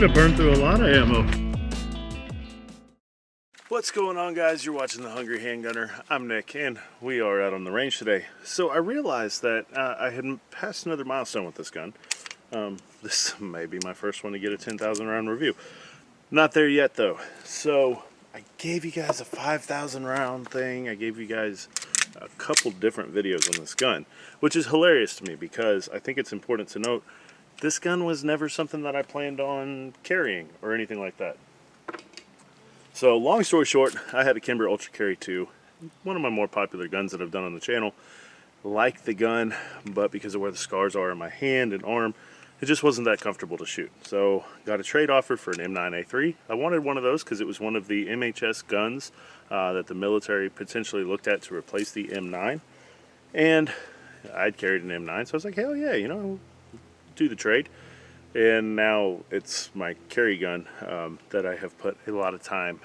gonna burn through a lot of ammo. What's going on, guys? You're watching The Hungry Handgunner. I'm Nick, and we are out on the range today. So I realized that I had passed another milestone with this gun. This may be my first one to get a 10,000 round review. Not there yet, though. So I gave you guys a 5,000 round thing. I gave you guys a couple different videos on this gun, which is hilarious to me because I think it's important to note this gun was never something that I planned on carrying or anything like that. So long story short, I had a Kimber Ultra Carry 2, one of my more popular guns that I've done on the channel. Like the gun, but because of where the scars are in my hand and arm, it just wasn't that comfortable to shoot. So got a trade offer for an M9A3. I wanted one of those because it was one of the MHS guns that the military potentially looked at to replace the M9. And I'd carried an M9, so I was like, hell yeah, you know, do the trade. And now it's my carry gun that I have put a lot of time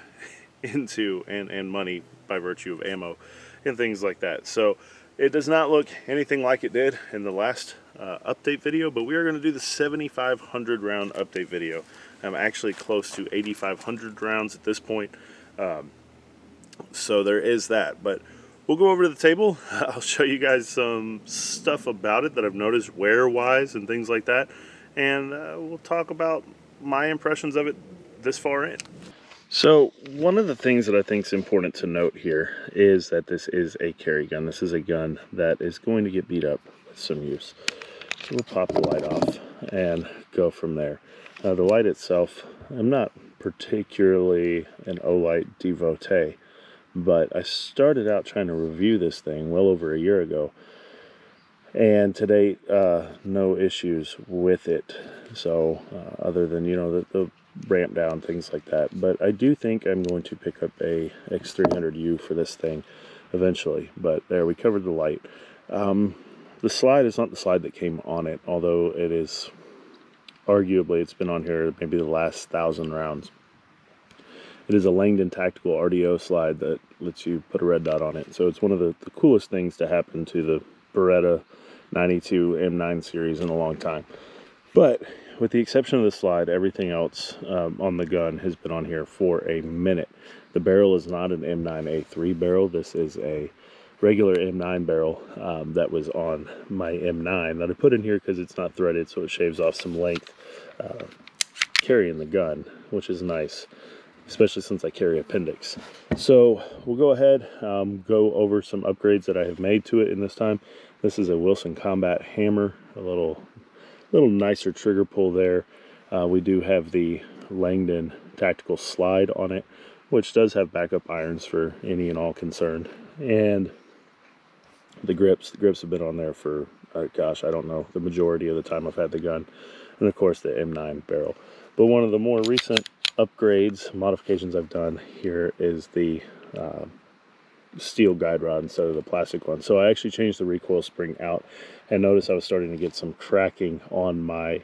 into and money by virtue of ammo and things like that. So it does not look anything like it did in the last update video, but we are going to do the 7,500 round update video. I'm actually close to 8,500 rounds at this point. So there is that, but we'll go over to the table. I'll show you guys some stuff about it that I've noticed wear-wise and things like that. And we'll talk about my impressions of it this far in. So one of the things that I think is important to note here is that this is a carry gun. This is a gun that is going to get beat up with some use. So we'll pop the light off and go from there. The light itself, I'm not particularly an Olight devotee, but I started out trying to review this thing well over a year ago. And to date, no issues with it. So other than, you know, the ramp down, things like that. But I do think I'm going to pick up a X300U for this thing eventually. But there, we covered the light. The slide is not the slide that came on it, although it is arguably, it's been on here maybe the last 1,000 rounds. It is a Langdon Tactical RDO slide that lets you put a red dot on it. So it's one of the coolest things to happen to the Beretta 92 M9 series in a long time. But with the exception of the slide, everything else on the gun has been on here for a minute. The barrel is not an M9A3 barrel. This is a regular M9 barrel that was on my M9 that I put in here because it's not threaded, so it shaves off some length carrying the gun, which is nice, especially since I carry appendix. So we'll go ahead, go over some upgrades that I have made to it in this time. This is a Wilson Combat hammer, a little nicer trigger pull there. We do have the Langdon Tactical slide on it, which does have backup irons for any and all concerned. And the grips have been on there for, gosh, I don't know, the majority of the time I've had the gun. And of course the M9 barrel. But one of the more recent upgrades, modifications I've done here is the steel guide rod instead of the plastic one. So I actually changed the recoil spring out and noticed I was starting to get some cracking on my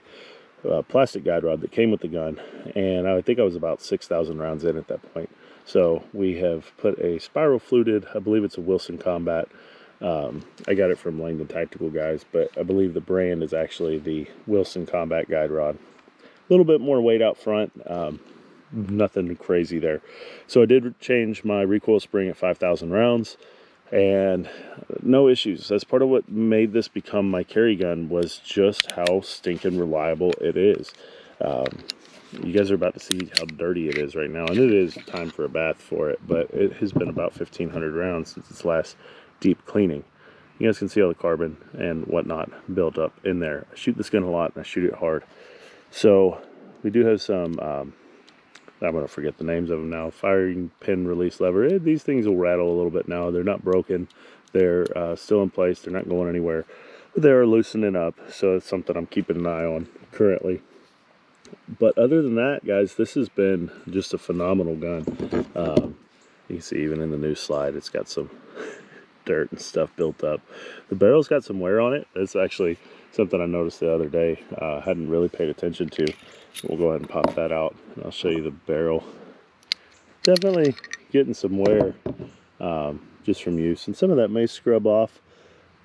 plastic guide rod that came with the gun, and I think I was about 6,000 rounds in at that point. So we have put a spiral fluted, I believe it's a Wilson Combat. I got it from Langdon Tactical guys, but I believe the brand is actually the Wilson Combat guide rod. A little bit more weight out front, nothing crazy there. So I did change my recoil spring at 5,000 rounds and no issues. That's part of what made this become my carry gun, was just how stinking reliable it is. You guys are about to see how dirty it is right now, and it is time for a bath for it, but it has been about 1,500 rounds since its last deep cleaning. You guys can see all the carbon and whatnot built up in there. I shoot this gun a lot and I shoot it hard. So we do have some I'm going to forget the names of them now. Firing pin release lever. These things will rattle a little bit now. They're not broken. They're still in place. They're not going anywhere. But they're loosening up. So it's something I'm keeping an eye on currently. But other than that, guys, this has been just a phenomenal gun. You can see even in the new slide, it's got some dirt and stuff built up. The barrel's got some wear on it. It's actually something I noticed the other day. Hadn't really paid attention to. We'll go ahead and pop that out, and I'll show you the barrel. Definitely getting some wear just from use, and some of that may scrub off,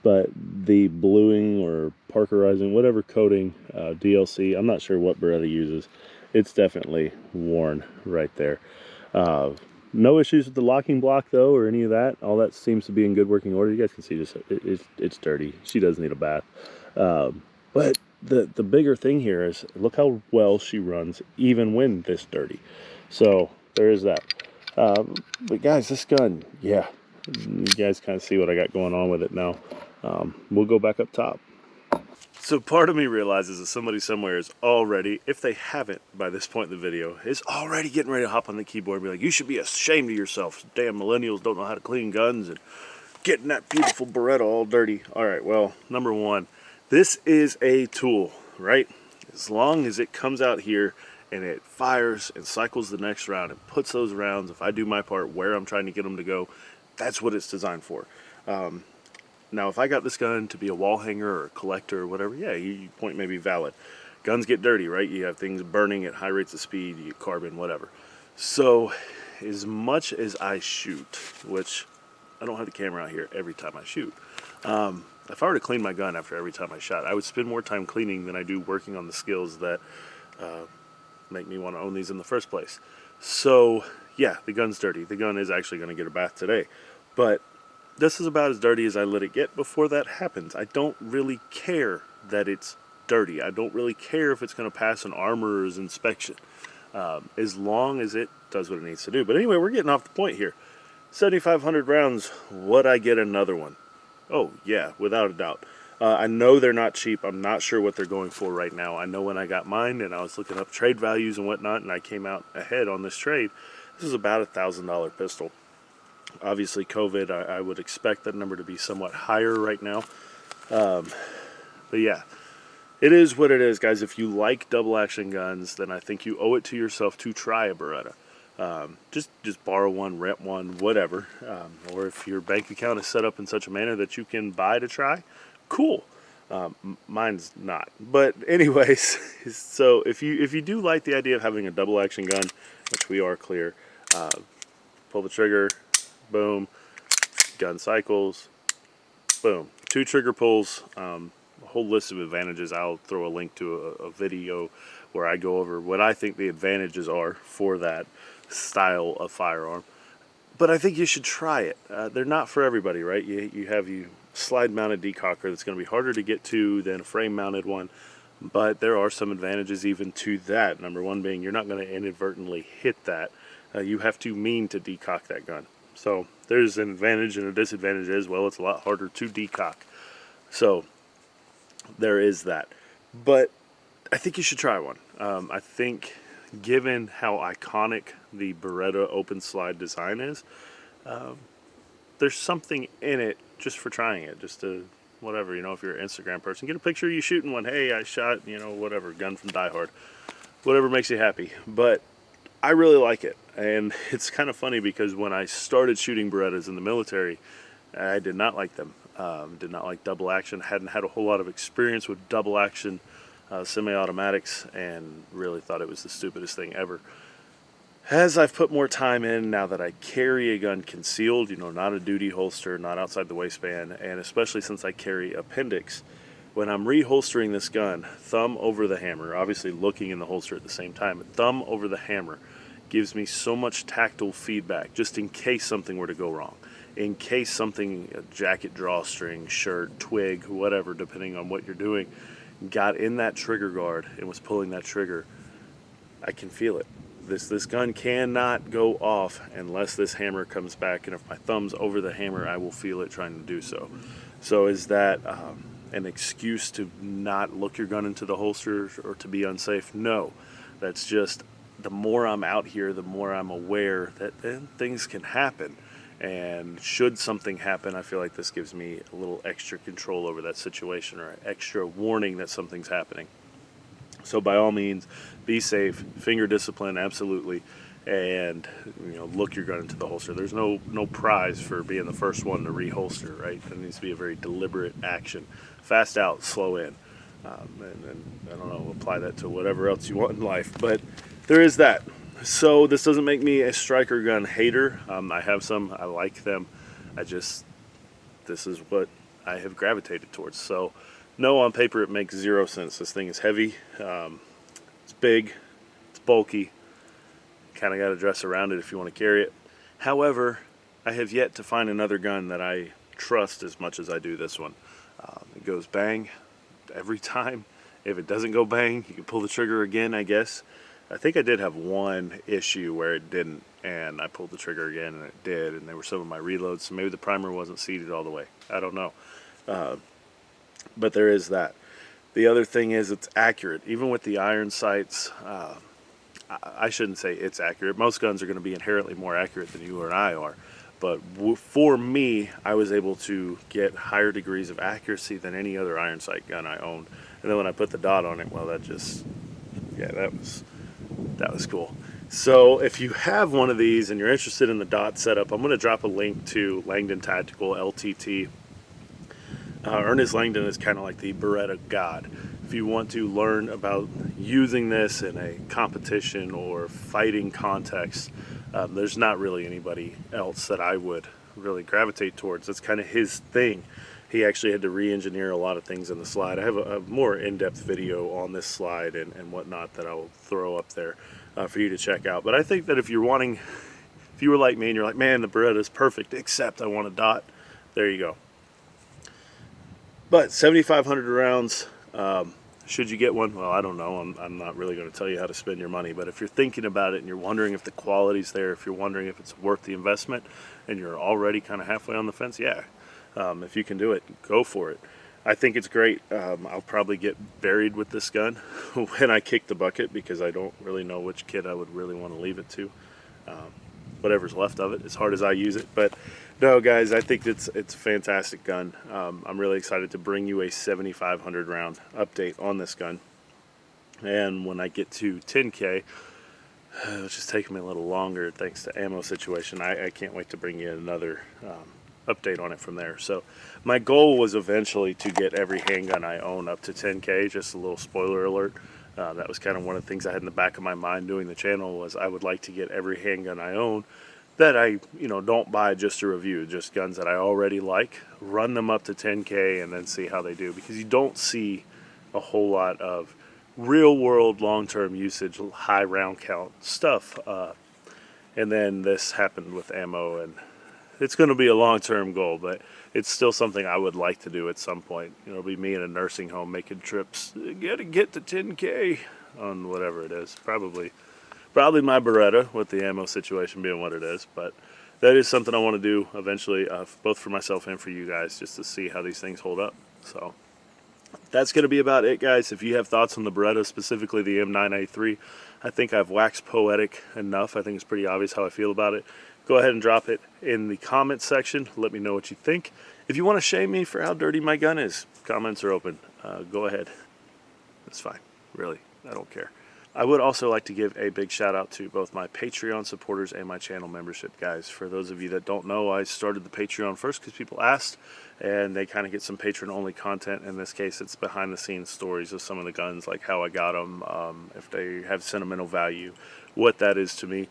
but the bluing or parkerizing, whatever coating, DLC, I'm not sure what Beretta uses, it's definitely worn right there. No issues with the locking block though, or any of that. All that seems to be in good working order. You guys can see just it's dirty. She does need a bath. But the bigger thing here is look how well she runs even when this dirty. So there is that. But guys, this gun, yeah, you guys kind of see what I got going on with it now. We'll go back up top. So part of me realizes that somebody somewhere is already, if they haven't by this point in the video, is already getting ready to hop on the keyboard and be like, you should be ashamed of yourself. Damn millennials don't know how to clean guns and getting that beautiful Beretta all dirty. All right, well, number one, this is a tool, right? As long as it comes out here and it fires and cycles the next round and puts those rounds, if I do my part where I'm trying to get them to go, that's what it's designed for. Now, if I got this gun to be a wall hanger or a collector or whatever, yeah, your point may be valid. Guns get dirty, right? You have things burning at high rates of speed, you get carbon, whatever. So, as much as I shoot, which I don't have the camera out here every time I shoot, if I were to clean my gun after every time I shot, I would spend more time cleaning than I do working on the skills that make me want to own these in the first place. So, yeah, the gun's dirty. The gun is actually going to get a bath today. But this is about as dirty as I let it get before that happens. I don't really care that it's dirty. I don't really care if it's going to pass an armorer's inspection, as long as it does what it needs to do. But anyway, we're getting off the point here. 7,500 rounds, would I get another one? Oh, yeah, without a doubt. I know they're not cheap. I'm not sure what they're going for right now. I know when I got mine and I was looking up trade values and whatnot, and I came out ahead on this trade, this is about $1,000 pistol. Obviously, COVID, I would expect that number to be somewhat higher right now. But yeah, it is what it is, guys. If you like double action guns, then I think you owe it to yourself to try a Beretta. Just borrow one, rent one, whatever. Or if your bank account is set up in such a manner that you can buy to try, cool. Mine's not. But anyways, so if you do like the idea of having a double action gun, which we are clear, pull the trigger, boom, gun cycles, boom. 2 trigger pulls, a whole list of advantages. I'll throw a link to a video where I go over what I think the advantages are for that style of firearm. But I think you should try it. They're not for everybody, right? You have slide mounted decocker that's going to be harder to get to than a frame mounted one. But there are some advantages even to that. Number one being you're not going to inadvertently hit that. You have to mean to decock that gun. So there's an advantage and a disadvantage as well. It's a lot harder to decock. So there is that. But I think you should try one. I think given how iconic the Beretta open slide design is, there's something in it just for trying it. Just to, whatever, if you're an Instagram person, get a picture of you shooting one. Hey, I shot, whatever, gun from Die Hard. Whatever makes you happy. But I really like it. And it's kind of funny because when I started shooting Berettas in the military, I did not like them. Did not like double action. Hadn't had a whole lot of experience with double action semi-automatics and really thought it was the stupidest thing ever. As I've put more time in, now that I carry a gun concealed, not a duty holster, not outside the waistband, and especially since I carry appendix, when I'm reholstering this gun, thumb over the hammer, obviously looking in the holster at the same time, but thumb over the hammer gives me so much tactile feedback just in case something were to go wrong. In case something, a jacket drawstring, shirt, twig, whatever, depending on what you're doing, got in that trigger guard and was pulling that trigger, I can feel it. This gun cannot go off unless this hammer comes back, and if my thumb's over the hammer, I will feel it trying to do so. So is that an excuse to not look your gun into the holster or to be unsafe? No. That's just, the more I'm out here, the more I'm aware that things can happen. And should something happen, I feel like this gives me a little extra control over that situation or extra warning that something's happening. So by all means, be safe, finger discipline, absolutely, and look your gun into the holster. There's no prize for being the first one to reholster, right? It needs to be a very deliberate action. Fast out, slow in, and I don't know, apply that to whatever else you want in life. But there is that. So this doesn't make me a striker gun hater. I have some, I like them. This is what I have gravitated towards. So no, on paper it makes 0 sense. This thing is heavy, it's big, it's bulky. Kind of got to dress around it if you want to carry it. However, I have yet to find another gun that I trust as much as I do this one. It goes bang every time. If it doesn't go bang, you can pull the trigger again, I guess. I think I did have one issue where it didn't, and I pulled the trigger again and it did, and there were some of my reloads, so maybe the primer wasn't seated all the way. I don't know. But there is that. The other thing is it's accurate. Even with the iron sights, I shouldn't say it's accurate. Most guns are going to be inherently more accurate than you or I are. But for me, I was able to get higher degrees of accuracy than any other iron sight gun I owned. And then when I put the dot on it, well, that just, yeah, that was cool. So if you have one of these and you're interested in the dot setup, I'm going to drop a link to Langdon Tactical LTT. Ernest Langdon is kind of like the Beretta god. If you want to learn about using this in a competition or fighting context, there's not really anybody else that I would really gravitate towards. That's kind of his thing. He actually had to re-engineer a lot of things in the slide. I have a more in-depth video on this slide and whatnot that I'll throw up there for you to check out. But I think that if you were like me and you're like, man, the Beretta is perfect, except I want a dot, there you go. But 7,500 rounds, should you get one? Well, I don't know. I'm not really going to tell you how to spend your money. But if you're thinking about it and you're wondering if the quality's there, if you're wondering if it's worth the investment, and you're already kind of halfway on the fence, yeah. If you can do it, go for it. I think it's great. I'll probably get buried with this gun when I kick the bucket because I don't really know which kid I would really want to leave it to. Whatever's left of it, as hard as I use it. But no, guys, I think it's a fantastic gun. I'm really excited to bring you a 7,500 round update on this gun. And when I get to 10K, it's just taking me a little longer thanks to ammo situation. I can't wait to bring you another update on it from there. So my goal was eventually to get every handgun I own up to 10K. Just a little spoiler alert. That was kind of one of the things I had in the back of my mind doing the channel was I would like to get every handgun I own that I don't buy just to review, just guns that I already like, run them up to 10K and then see how they do, because you don't see a whole lot of real world long-term usage, high round count stuff. And then this happened with ammo, and it's going to be a long-term goal, but it's still something I would like to do at some point. It'll be me in a nursing home making trips. Gotta get to 10K on whatever it is. Probably my Beretta with the ammo situation being what it is. But that is something I want to do eventually, both for myself and for you guys, just to see how these things hold up. So that's going to be about it, guys. If you have thoughts on the Beretta, specifically the M9A3, I think I've waxed poetic enough. I think it's pretty obvious how I feel about it. Go ahead and drop it in the comments section. Let me know what you think. If you want to shame me for how dirty my gun is, comments are open. Go ahead. That's fine. Really, I don't care. I would also like to give a big shout out to both my Patreon supporters and my channel membership guys. For those of you that don't know, I started the Patreon first because people asked, and they kind of get some patron-only content. In this case, it's behind-the-scenes stories of some of the guns, like how I got them, if they have sentimental value, what that is to me.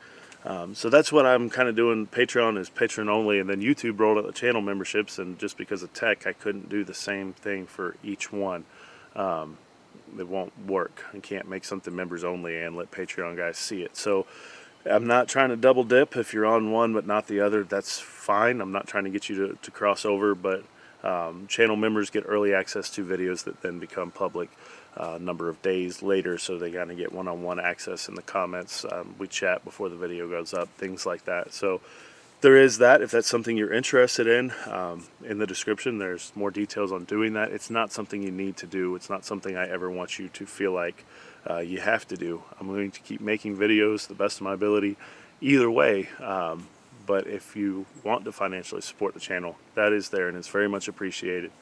So that's what I'm kind of doing. Patreon is patron only, and then YouTube rolled out the channel memberships, and just because of tech, I couldn't do the same thing for each one. It won't work. I can't make something members only and let Patreon guys see it. So I'm not trying to double dip. If you're on one but not the other, that's fine. I'm not trying to get you to cross over, but channel members get early access to videos that then become public a number of days later, so they kind of get one-on-one access in the comments. We chat before the video goes up, things like that. So there is that. If that's something you're interested in the description, there's more details on doing that. It's not something you need to do. It's not something I ever want you to feel like you have to do. I'm going to keep making videos to the best of my ability either way. But if you want to financially support the channel, that is there, and it's very much appreciated.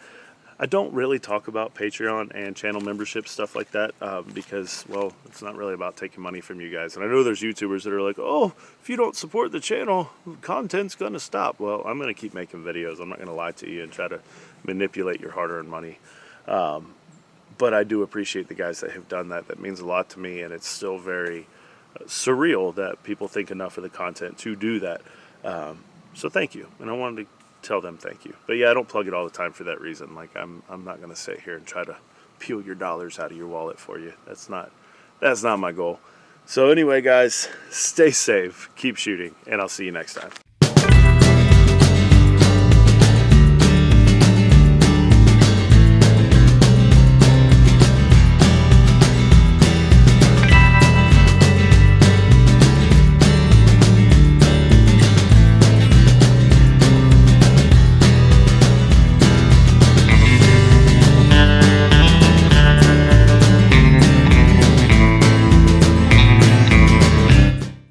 I don't really talk about Patreon and channel membership, stuff like that, because, well, it's not really about taking money from you guys. And I know there's YouTubers that are like, oh, if you don't support the channel, content's going to stop. Well, I'm going to keep making videos. I'm not going to lie to you and try to manipulate your hard-earned money. But I do appreciate the guys that have done that. That means a lot to me, and it's still very surreal that people think enough of the content to do that. So thank you, and I wanted to tell them thank you. But yeah, I don't plug it all the time for that reason. Like I'm not going to sit here and try to peel your dollars out of your wallet for you. That's not my goal. So anyway, guys, stay safe, keep shooting, and I'll see you next time.